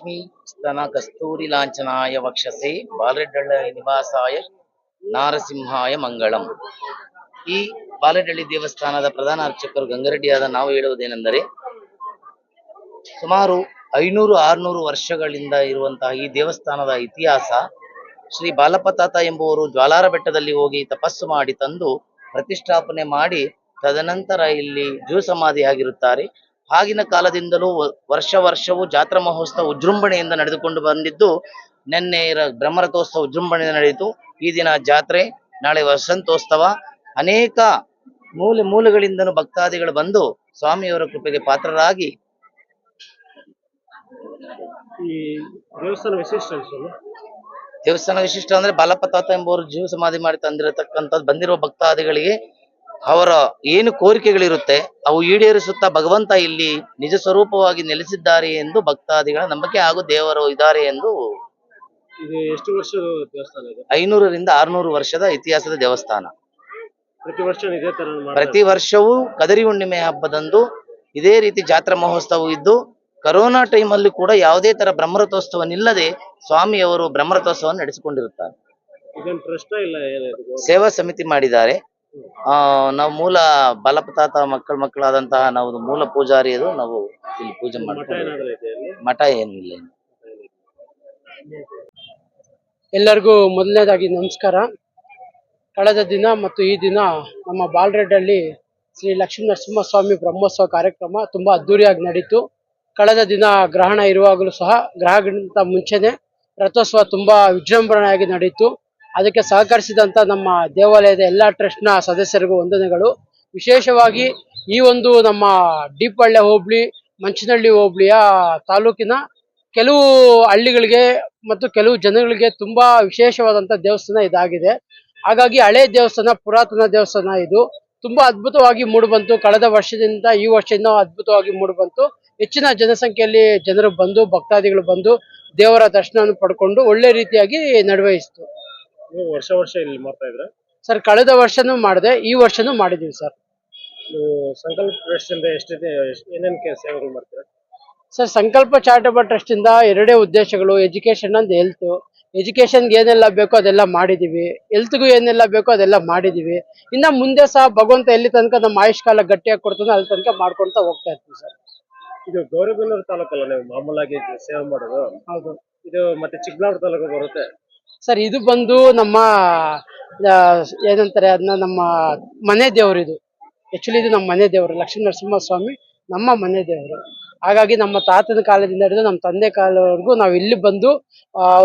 ಲಕ್ಷ್ಮೀ ಸ್ತನ ಕಸ್ತೂರಿ ಲಾಂಛನಾಯ ವಕ್ಷಸೆ ಬಾಲರೆಡ್ಡಳ್ಳಿ ನಿವಾಸಾಯ ನಾರಸಿಂಹಾಯ ಮಂಗಳಂ. ಈ ಬಾಲರೆಡ್ಡಳ್ಳಿ ದೇವಸ್ಥಾನದ ಪ್ರಧಾನ ಅರ್ಚಕರು ಗಂಗರೆಡ್ಡಿಯಾದ ನಾವು ಹೇಳುವುದೇನೆಂದರೆ, ಸುಮಾರು 500-600 ವರ್ಷಗಳಿಂದ ಇರುವಂತಹ ಈ ದೇವಸ್ಥಾನದ ಇತಿಹಾಸ, ಶ್ರೀ ಬಾಲಪ್ಪ ತಾತ ಎಂಬುವರು ಜ್ವಾಲಾರ ಬೆಟ್ಟದಲ್ಲಿ ಹೋಗಿ ತಪಸ್ಸು ಮಾಡಿ ತಂದು ಪ್ರತಿಷ್ಠಾಪನೆ ಮಾಡಿ ತದನಂತರ ಇಲ್ಲಿ ಜೀವ ಸಮಾಧಿಯಾಗಿರುತ್ತಾರೆ. ಆಗಿನ ಕಾಲದಿಂದಲೂ ವರ್ಷವೂ ಜಾತ್ರಾ ಮಹೋತ್ಸವ ವಿಜೃಂಭಣೆಯಿಂದ ನಡೆದುಕೊಂಡು ಬಂದಿದ್ದು, ನಿನ್ನೆ ಬ್ರಹ್ಮರಥೋತ್ಸವ ವಿಜೃಂಭಣೆಯಿಂದ ನಡೆಯಿತು. ಈ ದಿನ ಜಾತ್ರೆ, ನಾಳೆ ವಸಂತೋತ್ಸವ. ಅನೇಕ ಮೂಲೆಗಳಿಂದಲೂ ಭಕ್ತಾದಿಗಳು ಬಂದು ಸ್ವಾಮಿಯವರ ಕೃಪೆಗೆ ಪಾತ್ರರಾಗಿ ಈ ದೇವಸ್ಥಾನ ವಿಶಿಷ್ಟ ಅಂದ್ರೆ ಬಾಲಪ್ಪ ತಾತ ಎಂಬುವರು ಜೀವ ಸಮಾಧಿ ಮಾಡಿ ತಂದಿರತಕ್ಕಂಥದ್ದು ಬಂದಿರುವ ಭಕ್ತಾದಿಗಳಿಗೆ ಅವರ ಏನು ಕೋರಿಕೆಗಳಿರುತ್ತೆ ಅವು ಈಡೇರಿಸುತ್ತಾ ಭಗವಂತ ಇಲ್ಲಿ ನಿಜ ಸ್ವರೂಪವಾಗಿ ನೆಲೆಸಿದ್ದಾರೆ ಎಂದು ಭಕ್ತಾದಿಗಳ ನಂಬಿಕೆ ಹಾಗೂ ದೇವರು ಇದ್ದಾರೆ ಎಂದು. ಇದು ಎಷ್ಟು ವರ್ಷದ ದೇವಸ್ಥಾನ ಇದೆ? 500ರಿಂದ 600 ವರ್ಷದ ಇತಿಹಾಸದ ದೇವಸ್ಥಾನ. ಪ್ರತಿ ವರ್ಷವೂ ಕದರಿ ಹುಣ್ಣಿಮೆ ಹಬ್ಬದಂದು ಇದೇ ರೀತಿ ಜಾತ್ರಾ ಮಹೋತ್ಸವ ಇದ್ದು, ಕರೋನಾ ಟೈಮಲ್ಲಿ ಕೂಡ ಯಾವುದೇ ತರ ಬ್ರಹ್ಮರಥೋತ್ಸವ ನಿಲ್ಲದೆ ಸ್ವಾಮಿಯವರು ಬ್ರಹ್ಮರಥೋತ್ಸವ ನಡೆಸಿಕೊಂಡಿರುತ್ತಾರೆ. ಸೇವಾ ಸಮಿತಿ ಮಾಡಿದ್ದಾರೆ. ನಾವು ಮೂಲ ಬಾಲಪ್ಪ ತಾತ ಮಕ್ಕಳಾದಂತಹ ನಾವು ಮೂಲ ಪೂಜಾರಿ ಅದು. ನಾವು ಇಲ್ಲಿ ಪೂಜೆ ಮಾಡ್ತೀವಿ. ಮಠ ಏನಿಲ್ಲ. ಎಲ್ಲರಿಗೂ ಮೊದಲನೇದಾಗಿ ನಮಸ್ಕಾರ. ಕಳೆದ ದಿನ ಮತ್ತು ಈ ದಿನ ನಮ್ಮ ಬಾಲರೆಡ್ಡಳ್ಳಿ ಶ್ರೀ ಲಕ್ಷ್ಮೀ ನರಸಿಂಹಸ್ವಾಮಿ ಬ್ರಹ್ಮೋತ್ಸವ ಕಾರ್ಯಕ್ರಮ ತುಂಬಾ ಅದ್ದೂರಿಯಾಗಿ ನಡೀತು. ಕಳೆದ ದಿನ ಗ್ರಹಣ ಇರುವಾಗಲೂ ಸಹ ಗ್ರಹಣಕ್ಕಿಂತ ಮುಂಚೆನೆ ರಥೋತ್ಸವ ತುಂಬಾ ವಿಜೃಂಭಣೆಯಾಗಿ ನಡೀತು. ಅದಕ್ಕೆ ಸಹಕರಿಸಿದಂತ ನಮ್ಮ ದೇವಾಲಯದ ಎಲ್ಲ ಟ್ರಸ್ಟ್ನ ಸದಸ್ಯರಿಗೂ ವಂದನೆಗಳು. ವಿಶೇಷವಾಗಿ ಈ ಒಂದು ನಮ್ಮ ದೀಪಳ್ಳಿ ಹೋಬಳಿ, ಮಂಚನಹಳ್ಳಿ ಹೋಬಳಿಯ ತಾಲೂಕಿನ ಕೆಲವು ಹಳ್ಳಿಗಳಿಗೆ ಮತ್ತು ಕೆಲವು ಜನಗಳಿಗೆ ತುಂಬಾ ವಿಶೇಷವಾದಂತ ದೇವಸ್ಥಾನ ಇದಾಗಿದೆ. ಹಾಗಾಗಿ ಹಳೆ ದೇವಸ್ಥಾನ, ಪುರಾತನ ದೇವಸ್ಥಾನ ಇದು ತುಂಬಾ ಅದ್ಭುತವಾಗಿ ಮೂಡಿಬಂತು. ಕಳೆದ ವರ್ಷದಿಂದ ಈ ವರ್ಷ ಇನ್ನೂ ಅದ್ಭುತವಾಗಿ ಮೂಡಿಬಂತು. ಹೆಚ್ಚಿನ ಜನಸಂಖ್ಯೆಯಲ್ಲಿ ಜನರು ಬಂದು, ಭಕ್ತಾದಿಗಳು ಬಂದು ದೇವರ ದರ್ಶನವನ್ನು ಪಡ್ಕೊಂಡು ಒಳ್ಳೆ ರೀತಿಯಾಗಿ ನಿರ್ವಹಿಸಿತು. ವರ್ಷ ಇಲ್ಲಿ ಮಾಡ್ತಾ ಇದ್ರ ಸರ್? ಕಳೆದ ವರ್ಷನೂ ಮಾಡಿದೆ, ಈ ವರ್ಷನೂ ಮಾಡಿದೀವಿ ಸರ್. ಸಂಕಲ್ಪ ಟ್ರಸ್ಟ್ ಇಂದ ಏನೇನು ಸೇವೆಗಳು ಮಾಡ್ತೀರಾ ಸರ್? ಸಂಕಲ್ಪ ಚಾರಿಟಬಲ್ ಟ್ರಸ್ಟ್ ಇಂದ ಎರಡೇ ಉದ್ದೇಶಗಳು: ಎಜುಕೇಶನ್ ಅಂಡ್ ಹೆಲ್ತ್. ಎಜುಕೇಶನ್ಗೆ ಏನೆಲ್ಲ ಬೇಕೋ ಅದೆಲ್ಲ ಮಾಡಿದೀವಿ, ಹೆಲ್ತ್ಗೂ ಏನೆಲ್ಲ ಬೇಕೋ ಅದೆಲ್ಲ ಮಾಡಿದೀವಿ. ಇನ್ನ ಮುಂದೆ ಸಹ ಭಗವಂತ ಎಲ್ಲಿ ತನಕ ನಮ್ಮ ಆಯುಷ್ಕಾಲ ಗಟ್ಟಿಯಾಗಿ ಕೊಡ್ತಾನೆ ಅಲ್ಲಿ ತನಕ ಮಾಡ್ಕೊಂತ ಹೋಗ್ತಾ ಇರ್ತೀವಿ ಸರ್. ಇದು ಗೌರಿಬಿದನೂರು ತಾಲೂಕಲ್ಲ ನೀವು ಮಾಮೂಲಾಗಿ ಸೇವೆ ಮಾಡೋದು? ಹೌದು. ಇದು ಮತ್ತೆ ಚಿಕ್ಕಬಳ್ಳಾಪುರ ತಾಲೂಕು ಬರುತ್ತೆ ಸರ್. ಇದು ಬಂದು ನಮ್ಮ ಏನಂತಾರೆ ಅದನ್ನ, ನಮ್ಮ ಮನೆ ದೇವರು ಇದು. ಆಕ್ಚುಲಿ ಇದು ನಮ್ಮ ಮನೆ ದೇವರು, ಲಕ್ಷ್ಮೀ ನರಸಿಂಹಸ್ವಾಮಿ ನಮ್ಮ ಮನೆ ದೇವರು. ಹಾಗಾಗಿ ನಮ್ಮ ತಾತನ ಕಾಲದಿಂದ ಹಿಡಿದು ನಮ್ಮ ತಂದೆ ಕಾಲವರೆಗೂ ನಾವು ಇಲ್ಲಿ ಬಂದು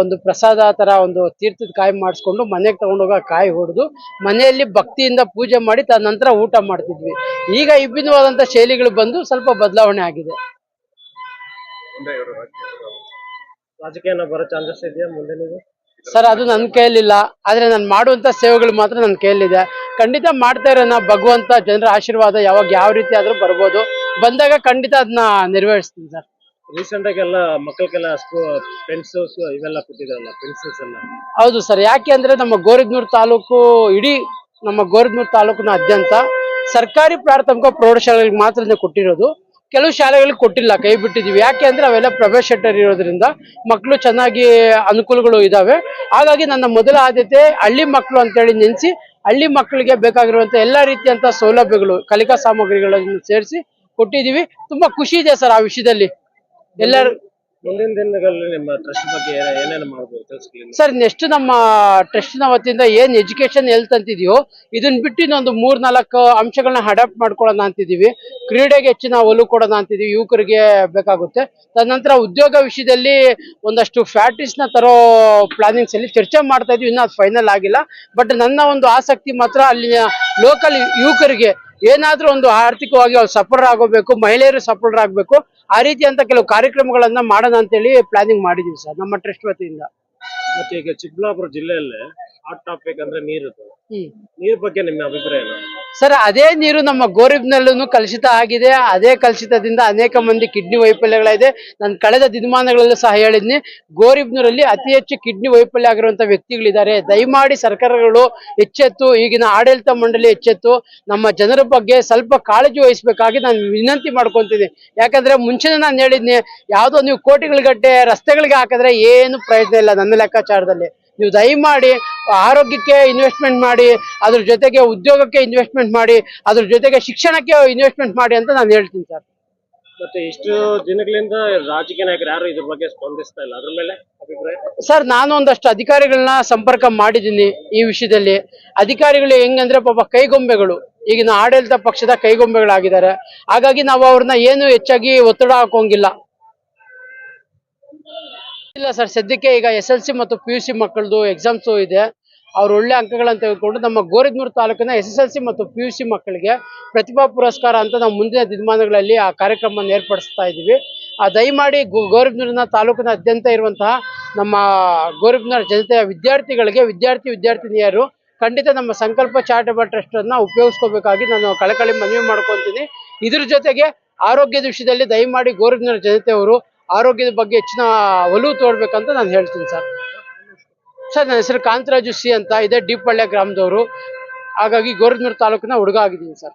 ಒಂದು ಪ್ರಸಾದ ತರ ಒಂದು ತೀರ್ಥದ ಕಾಯಿ ಮಾಡಿಸ್ಕೊಂಡು ಮನೆಗೆ ತಗೊಂಡೋಗ ಕಾಯಿ ಹೊಡೆದು ಮನೆಯಲ್ಲಿ ಭಕ್ತಿಯಿಂದ ಪೂಜೆ ಮಾಡಿ ನಂತರ ಊಟ ಮಾಡ್ತಿದ್ವಿ. ಈಗ ವಿಭಿನ್ನವಾದಂತ ಶೈಲಿಗಳು ಬಂದು ಸ್ವಲ್ಪ ಬದಲಾವಣೆ ಆಗಿದೆ. ರಾಜಕೀಯ ಬರೋ ಚಾನ್ಸಸ್ ಇದೆಯಾ ಮುಂದೆ ನೀವು? ಸರ್, ಅದು ನನ್ನ ಕೈಯಲ್ಲಿಲ್ಲ. ಆದ್ರೆ ನಾನು ಮಾಡುವಂತ ಸೇವೆಗಳು ಮಾತ್ರ ನನ್ನ ಕೈಯಲ್ಲಿದೆ. ಖಂಡಿತ ಮಾಡ್ತಾ ಇರೋಣ. ಭಗವಂತ ಜನರ ಆಶೀರ್ವಾದ ಯಾವಾಗ ಯಾವ ರೀತಿ ಆದ್ರೂ ಬರ್ಬೋದು. ಬಂದಾಗ ಖಂಡಿತ ಅದನ್ನ ನಿರ್ವಹಿಸ್ತೀನಿ ಸರ್. ರೀಸೆಂಟ್ ಆಗಿ ಎಲ್ಲ ಮಕ್ಕಳಿಗೆಲ್ಲ ಪೆನ್ಸಿಲ್ಸ್ ಇವೆಲ್ಲ ಕೊಟ್ಟಿದ್ದಾರಲ್ಲ, ಪೆನ್ಸಿಲ್ಸ್ ಎಲ್ಲ? ಹೌದು ಸರ್. ಯಾಕೆ ಅಂದ್ರೆ ನಮ್ಮ ಗೋರಿದ್ನೂರು ತಾಲೂಕು, ಇಡೀ ನಮ್ಮ ಗೋರಿದ್ನೂರು ತಾಲೂಕಿನಾದ್ಯಂತ ಸರ್ಕಾರಿ ಪ್ರಾಥಮಿಕ ಪ್ರೌಢಶಾಲೆಗಳಿಗೆ ಮಾತ್ರ ಕೊಟ್ಟಿರೋದು. ಕೆಲವು ಶಾಲೆಗಳಿಗೆ ಕೊಟ್ಟಿಲ್ಲ, ಕೈ ಬಿಟ್ಟಿದೀವಿ. ಯಾಕೆ ಅಂದ್ರೆ ಅವೆಲ್ಲ ಪ್ರೈವೇಟ್ ಸೆಕ್ಟರ್ ಇರೋದ್ರಿಂದ ಮಕ್ಕಳು ಚೆನ್ನಾಗಿ ಅನುಕೂಲಗಳು ಇದಾವೆ. ಹಾಗಾಗಿ ನನ್ನ ಮೊದಲ ಆದ್ಯತೆ ಹಳ್ಳಿ ಮಕ್ಕಳು ಅಂತೇಳಿ ನೆನೆಸಿ ಹಳ್ಳಿ ಮಕ್ಕಳಿಗೆ ಬೇಕಾಗಿರುವಂತ ಎಲ್ಲಾ ರೀತಿಯಂತ ಸೌಲಭ್ಯಗಳು, ಕಲಿಕಾ ಸಾಮಗ್ರಿಗಳನ್ನು ಸೇರಿಸಿ ಕೊಟ್ಟಿದೀವಿ. ತುಂಬಾ ಖುಷಿ ಇದೆ ಸರ್ ಆ ವಿಷಯದಲ್ಲಿ. ಎಲ್ಲರೂ ಮುಂದಿನ ದಿನಗಳಲ್ಲಿ ನಿಮ್ಮ ಟ್ರಸ್ಟ್ ಬಗ್ಗೆ ಏನೇನು ಮಾಡಬಹುದು ತಿಳಿಸ್ಕೊಳ್ಳಿ ಸರ್. ನೆಕ್ಸ್ಟ್ ನಮ್ಮ ಟ್ರಸ್ಟ್ ನ ವತಿಯಿಂದ ಏನ್ ಎಜುಕೇಶನ್ ಹೆಲ್ತ್ ಅಂತಿದೆಯೋ ಇದನ್ನ ಬಿಟ್ಟು ಇನ್ನೊಂದು 3-4 ಅಂಶಗಳನ್ನ ಅಡಾಪ್ಟ್ ಮಾಡ್ಕೊಳ್ಳೋಣ ಅಂತಿದೀವಿ. ಕ್ರೀಡೆಗೆ ಹೆಚ್ಚಿನ ಒಲವು ಕೊಡೋಣ ಅಂತಿದೀವಿ, ಯುವಕರಿಗೆ ಬೇಕಾಗುತ್ತೆ. ತದನಂತರ ಉದ್ಯೋಗ ವಿಷಯದಲ್ಲಿ ಒಂದಷ್ಟು ಫ್ಯಾಕ್ಟರೀಸ್ ನ ತರೋ ಪ್ಲಾನಿಂಗ್ಸ್ ಅಲ್ಲಿ ಚರ್ಚೆ ಮಾಡ್ತಾ ಇದೀವಿ. ಇನ್ನೂ ಅದು ಫೈನಲ್ ಆಗಿಲ್ಲ. ಬಟ್ ನನ್ನ ಒಂದು ಆಸಕ್ತಿ ಮಾತ್ರ ಅಲ್ಲಿನ ಲೋಕಲ್ ಯುವಕರಿಗೆ ಏನಾದ್ರೂ ಒಂದು ಆರ್ಥಿಕವಾಗಿ ಅವ್ರು ಸಫಲರಾಗಬೇಕು, ಮಹಿಳೆಯರು ಸಫಲರಾಗಬೇಕು. ಆ ರೀತಿಯಂತ ಕೆಲವು ಕಾರ್ಯಕ್ರಮಗಳನ್ನ ಮಾಡೋಣ ಅಂತೇಳಿ ಪ್ಲಾನಿಂಗ್ ಮಾಡಿದೀವಿ ಸರ್ ನಮ್ಮ ಟ್ರಸ್ಟ್ ವತಿಯಿಂದ. ಮತ್ತೆ ಈಗ ಚಿಕ್ಕಬಳ್ಳಾಪುರ ಜಿಲ್ಲೆಯಲ್ಲೇ ಹಾಟ್ ಟಾಪಿಕ್ ಅಂದ್ರೆ ನೀರು ಬಗ್ಗೆ ನಿಮ್ಮ ಅಭಿಪ್ರಾಯ ಏನು? ಸರ್ ಅದೇ ನೀರು ನಮ್ಮ ಗೋರಿಬ್ನಲ್ಲೂ ಕಲುಷಿತ ಆಗಿದೆ. ಅದೇ ಕಲುಷಿತದಿಂದ ಅನೇಕ ಮಂದಿ ಕಿಡ್ನಿ ವೈಫಲ್ಯಗಳಿದೆ. ನಾನು ಕಳೆದ ದಿನಮಾನಗಳಲ್ಲೂ ಸಹ ಹೇಳಿದ್ನಿ, ಗೋರಿಬ್ನೂರಲ್ಲಿ ಅತಿ ಹೆಚ್ಚು ಕಿಡ್ನಿ ವೈಫಲ್ಯ ಆಗಿರುವಂತ ವ್ಯಕ್ತಿಗಳಿದ್ದಾರೆ. ದಯಮಾಡಿ ಸರ್ಕಾರಗಳು ಎಚ್ಚೆತ್ತು, ಈಗಿನ ಆಡಳಿತ ಮಂಡಳಿ ಎಚ್ಚೆತ್ತು ನಮ್ಮ ಜನರ ಬಗ್ಗೆ ಸ್ವಲ್ಪ ಕಾಳಜಿ ವಹಿಸಬೇಕಾಗಿ ನಾನು ವಿನಂತಿ ಮಾಡ್ಕೊಂತೀನಿ. ಯಾಕಂದ್ರೆ ಮುಂಚೆನೇ ನಾನು ಹೇಳಿದ್ನಿ, ಯಾವುದೋ ನೀವು ಕೋಟಿಗಳ ಗಟ್ಟೆ ರಸ್ತೆಗಳಿಗೆ ಹಾಕಿದ್ರೆ ಏನು ಪ್ರಯೋಜನ ಇಲ್ಲ ನನ್ನ ಲೆಕ್ಕಾಚಾರದಲ್ಲಿ. ನೀವು ದಯಮಾಡಿ ಆರೋಗ್ಯಕ್ಕೆ ಇನ್ವೆಸ್ಟ್ಮೆಂಟ್ ಮಾಡಿ, ಅದ್ರ ಜೊತೆಗೆ ಉದ್ಯೋಗಕ್ಕೆ ಇನ್ವೆಸ್ಟ್ಮೆಂಟ್ ಮಾಡಿ, ಅದ್ರ ಜೊತೆಗೆ ಶಿಕ್ಷಣಕ್ಕೆ ಇನ್ವೆಸ್ಟ್ಮೆಂಟ್ ಮಾಡಿ ಅಂತ ನಾನು ಹೇಳ್ತೀನಿ ಸರ್. ಮತ್ತೆ ಇಷ್ಟು ದಿನಗಳಿಂದ ರಾಜಕೀಯ ನಾಯಕರು ಯಾರು ಇದ್ರ ಬಗ್ಗೆ ಸ್ಪಂದಿಸ್ತಾ ಇಲ್ಲ, ಅದ್ರ ಮೇಲೆ ಅಭಿಪ್ರಾಯ? ಸರ್ ನಾನು ಒಂದಷ್ಟು ಅಧಿಕಾರಿಗಳನ್ನ ಸಂಪರ್ಕ ಮಾಡಿದ್ದೀನಿ ಈ ವಿಷಯದಲ್ಲಿ. ಅಧಿಕಾರಿಗಳು ಹೆಂಗಂದ್ರೆ ಪಾಪ ಕೈಗೊಂಬೆಗಳು, ಈಗಿನ ಆಡಳಿತ ಪಕ್ಷದ ಕೈಗೊಂಬೆಗಳಾಗಿದ್ದಾರೆ. ಹಾಗಾಗಿ ನಾವು ಅವ್ರನ್ನ ಏನು ಹೆಚ್ಚಾಗಿ ಒತ್ತಡ ಹಾಕೋಂಗಿಲ್ಲ. ಇಲ್ಲ ಸರ್, ಸದ್ಯಕ್ಕೆ ಈಗ SLC ಮತ್ತು PUC ಮಕ್ಕಳದು ಎಕ್ಸಾಮ್ಸ್ ಇದೆ. ಅವ್ರು ಒಳ್ಳೆ ಅಂಕಗಳನ್ನು ತೆಗೆದುಕೊಂಡು ನಮ್ಮ ಗೋರಿಬ್ನೂರು ತಾಲೂಕಿನ SSLC ಮತ್ತು PUC ಮಕ್ಕಳಿಗೆ ಪ್ರತಿಭಾ ಪುರಸ್ಕಾರ ಅಂತ ನಾವು ಮುಂದಿನ ದಿನಮಾನಗಳಲ್ಲಿ ಆ ಕಾರ್ಯಕ್ರಮವನ್ನು ಏರ್ಪಡಿಸ್ತಾ ಇದ್ದೀವಿ. ದಯಮಾಡಿ ಗೋರಿಬ್ನೂರಿನ ತಾಲೂಕಿನಾದ್ಯಂತ ಇರುವಂತಹ ನಮ್ಮ ಗೋರಿಬ್ನೂರು ಜನತೆಯ ವಿದ್ಯಾರ್ಥಿಗಳಿಗೆ, ವಿದ್ಯಾರ್ಥಿನಿಯರು ಖಂಡಿತ ನಮ್ಮ ಸಂಕಲ್ಪ ಚಾರಿಟಬಲ್ ಟ್ರಸ್ಟ್ ಅನ್ನ ಉಪಯೋಗಿಸ್ಕೋಬೇಕಾಗಿ ನಾನು ಕಳಕಳಿ ಮನವಿ ಮಾಡ್ಕೊತೀನಿ. ಇದ್ರ ಜೊತೆಗೆ ಆರೋಗ್ಯದ ವಿಷಯದಲ್ಲಿ ದಯಮಾಡಿ ಗೋರಿಬ್ನೂರು ಜನತೆಯವರು ಆರೋಗ್ಯದ ಬಗ್ಗೆ ಹೆಚ್ಚಿನ ಒಲವು ತೋರ್ಬೇಕಂತ ನಾನು ಹೇಳ್ತೀನಿ ಸರ್. ನನ್ನ ಹೆಸರು ಕಾಂತರಾಜು C ಅಂತ ಇದೆ, ಡಿಪಳ್ಳೆ ಗ್ರಾಮದವರು. ಹಾಗಾಗಿ ಗೋರಿಬ್ನೂರು ತಾಲೂಕಿನ ಹುಡುಗ ಆಗಿದ್ದೀನಿ ಸರ್.